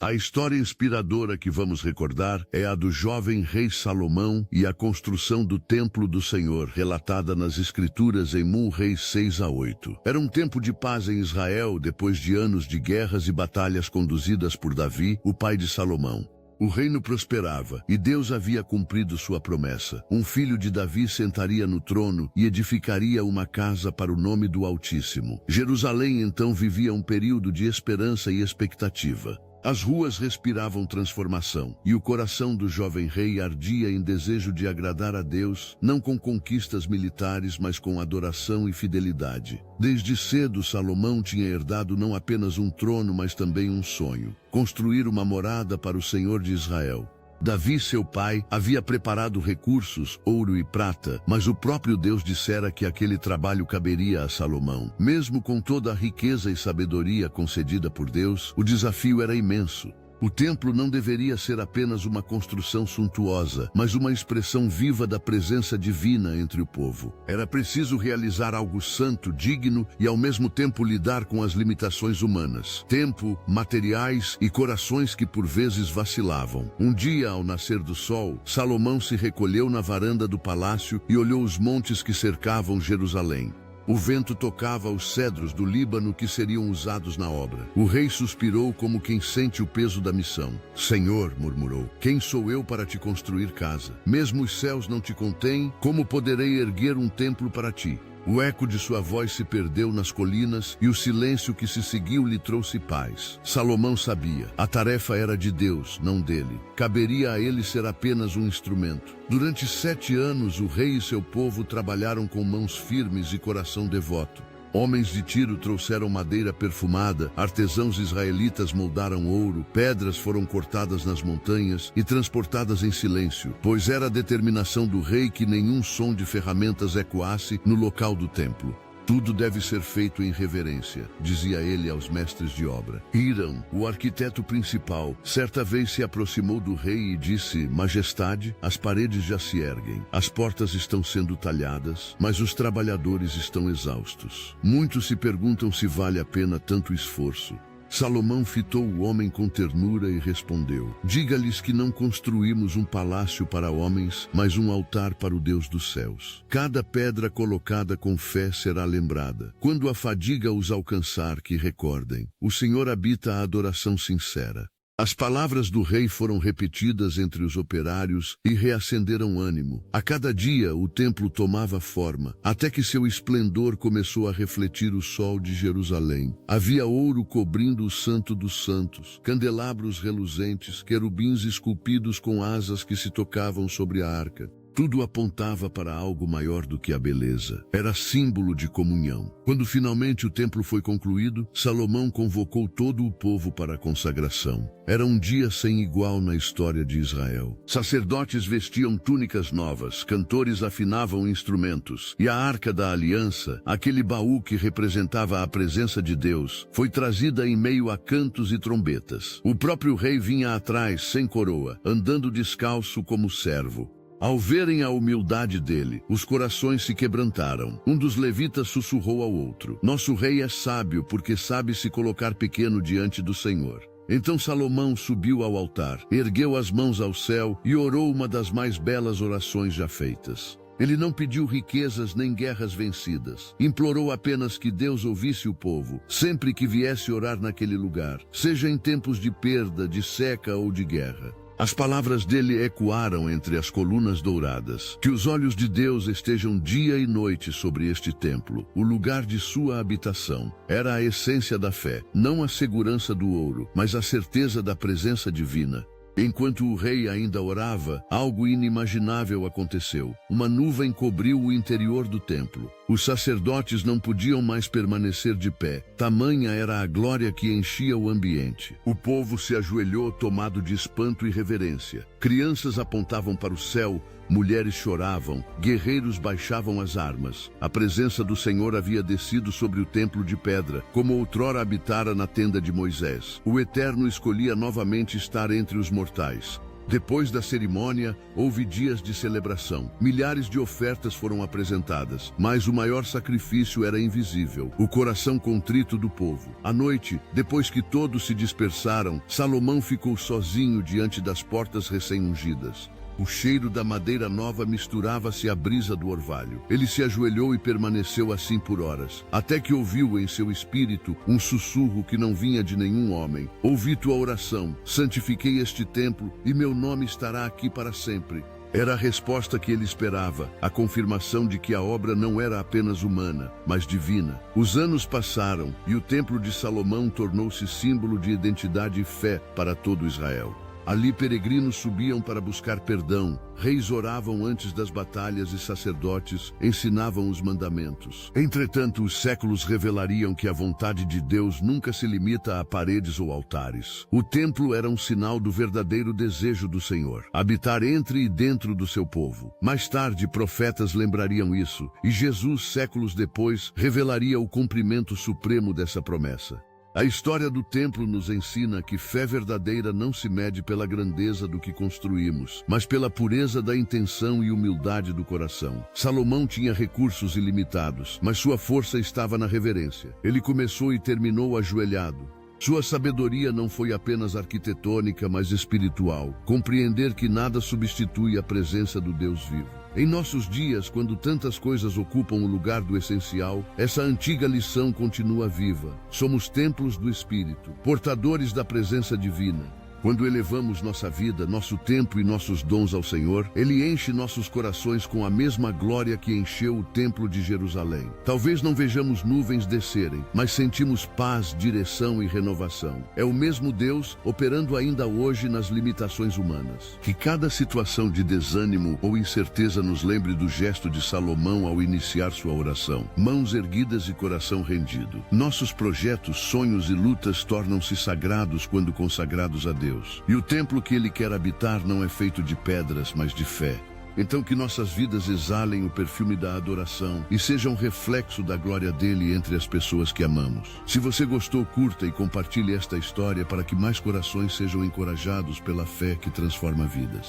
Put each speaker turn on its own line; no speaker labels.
A história inspiradora que vamos recordar é a do jovem rei Salomão e a construção do Templo do Senhor, relatada nas Escrituras em 1 Reis 6-8. Era um tempo de paz em Israel depois de anos de guerras e batalhas conduzidas por Davi, o pai de Salomão. O reino prosperava, e Deus havia cumprido sua promessa. Um filho de Davi sentaria no trono e edificaria uma casa para o nome do Altíssimo. Jerusalém então vivia um período de esperança e expectativa. As ruas respiravam transformação, e o coração do jovem rei ardia em desejo de agradar a Deus, não com conquistas militares, mas com adoração e fidelidade. Desde cedo, Salomão tinha herdado não apenas um trono, mas também um sonho: construir uma morada para o Senhor de Israel. Davi, seu pai, havia preparado recursos, ouro e prata, mas o próprio Deus dissera que aquele trabalho caberia a Salomão. Mesmo com toda a riqueza e sabedoria concedida por Deus, o desafio era imenso. O templo não deveria ser apenas uma construção suntuosa, mas uma expressão viva da presença divina entre o povo. Era preciso realizar algo santo, digno e ao mesmo tempo lidar com as limitações humanas. Tempo, materiais e corações que por vezes vacilavam. Um dia, ao nascer do sol, Salomão se recolheu na varanda do palácio e olhou os montes que cercavam Jerusalém. O vento tocava os cedros do Líbano que seriam usados na obra. O rei suspirou como quem sente o peso da missão. "Senhor", murmurou, "quem sou eu para te construir casa? Mesmo os céus não te contêm, como poderei erguer um templo para ti?" O eco de sua voz se perdeu nas colinas e o silêncio que se seguiu lhe trouxe paz. Salomão sabia, a tarefa era de Deus, não dele. Caberia a ele ser apenas um instrumento. Durante 7 anos, o rei e seu povo trabalharam com mãos firmes e coração devoto. Homens de Tiro trouxeram madeira perfumada, artesãos israelitas moldaram ouro, pedras foram cortadas nas montanhas e transportadas em silêncio, pois era a determinação do rei que nenhum som de ferramentas ecoasse no local do templo. "Tudo deve ser feito em reverência", dizia ele aos mestres de obra. Hiram, o arquiteto principal, certa vez se aproximou do rei e disse: "Majestade, as paredes já se erguem, as portas estão sendo talhadas, mas os trabalhadores estão exaustos. Muitos se perguntam se vale a pena tanto esforço." Salomão fitou o homem com ternura e respondeu: "Diga-lhes que não construímos um palácio para homens, mas um altar para o Deus dos céus. Cada pedra colocada com fé será lembrada. Quando a fadiga os alcançar, que recordem: o Senhor habita a adoração sincera." As palavras do rei foram repetidas entre os operários e reacenderam ânimo. A cada dia o templo tomava forma, até que seu esplendor começou a refletir o sol de Jerusalém. Havia ouro cobrindo o Santo dos Santos, candelabros reluzentes, querubins esculpidos com asas que se tocavam sobre a arca. Tudo apontava para algo maior do que a beleza. Era símbolo de comunhão. Quando finalmente o templo foi concluído, Salomão convocou todo o povo para a consagração. Era um dia sem igual na história de Israel. Sacerdotes vestiam túnicas novas, cantores afinavam instrumentos, e a Arca da Aliança, aquele baú que representava a presença de Deus, foi trazida em meio a cantos e trombetas. O próprio rei vinha atrás, sem coroa, andando descalço como servo. Ao verem a humildade dele, os corações se quebrantaram. Um dos levitas sussurrou ao outro: "Nosso rei é sábio, porque sabe se colocar pequeno diante do Senhor." Então Salomão subiu ao altar, ergueu as mãos ao céu e orou uma das mais belas orações já feitas. Ele não pediu riquezas nem guerras vencidas. Implorou apenas que Deus ouvisse o povo, sempre que viesse orar naquele lugar, seja em tempos de perda, de seca ou de guerra. As palavras dele ecoaram entre as colunas douradas. Que os olhos de Deus estejam dia e noite sobre este templo, o lugar de sua habitação. Era a essência da fé, não a segurança do ouro, mas a certeza da presença divina. Enquanto o rei ainda orava, algo inimaginável aconteceu. Uma nuvem cobriu o interior do templo. Os sacerdotes não podiam mais permanecer de pé. Tamanha era a glória que enchia o ambiente. O povo se ajoelhou tomado de espanto e reverência. Crianças apontavam para o céu, mulheres choravam, guerreiros baixavam as armas. A presença do Senhor havia descido sobre o templo de pedra, como outrora habitara na tenda de Moisés. O Eterno escolhia novamente estar entre os mortais. Depois da cerimônia, houve dias de celebração. Milhares de ofertas foram apresentadas, mas o maior sacrifício era invisível, o coração contrito do povo. À noite, depois que todos se dispersaram, Salomão ficou sozinho diante das portas recém-ungidas. O cheiro da madeira nova misturava-se à brisa do orvalho. Ele se ajoelhou e permaneceu assim por horas, até que ouviu em seu espírito um sussurro que não vinha de nenhum homem. Ouvi tua oração, santifiquei este templo, e meu nome estará aqui para sempre. Era a resposta que ele esperava, a confirmação de que a obra não era apenas humana, mas divina. Os anos passaram, e o Templo de Salomão tornou-se símbolo de identidade e fé para todo Israel. Ali peregrinos subiam para buscar perdão, reis oravam antes das batalhas e sacerdotes ensinavam os mandamentos. Entretanto, os séculos revelariam que a vontade de Deus nunca se limita a paredes ou altares. O templo era um sinal do verdadeiro desejo do Senhor, habitar entre e dentro do seu povo. Mais tarde, profetas lembrariam isso, e Jesus, séculos depois, revelaria o cumprimento supremo dessa promessa. A história do templo nos ensina que fé verdadeira não se mede pela grandeza do que construímos, mas pela pureza da intenção e humildade do coração. Salomão tinha recursos ilimitados, mas sua força estava na reverência. Ele começou e terminou ajoelhado. Sua sabedoria não foi apenas arquitetônica, mas espiritual. Compreender que nada substitui a presença do Deus vivo. Em nossos dias, quando tantas coisas ocupam o lugar do essencial, essa antiga lição continua viva. Somos templos do Espírito, portadores da presença divina. Quando elevamos nossa vida, nosso tempo e nossos dons ao Senhor, Ele enche nossos corações com a mesma glória que encheu o templo de Jerusalém. Talvez não vejamos nuvens descerem, mas sentimos paz, direção e renovação. É o mesmo Deus operando ainda hoje nas limitações humanas. Que cada situação de desânimo ou incerteza nos lembre do gesto de Salomão ao iniciar sua oração. Mãos erguidas e coração rendido. Nossos projetos, sonhos e lutas tornam-se sagrados quando consagrados a Deus. E o templo que Ele quer habitar não é feito de pedras, mas de fé. Então que nossas vidas exalem o perfume da adoração e sejam reflexo da glória dele entre as pessoas que amamos. Se você gostou, curta e compartilhe esta história para que mais corações sejam encorajados pela fé que transforma vidas.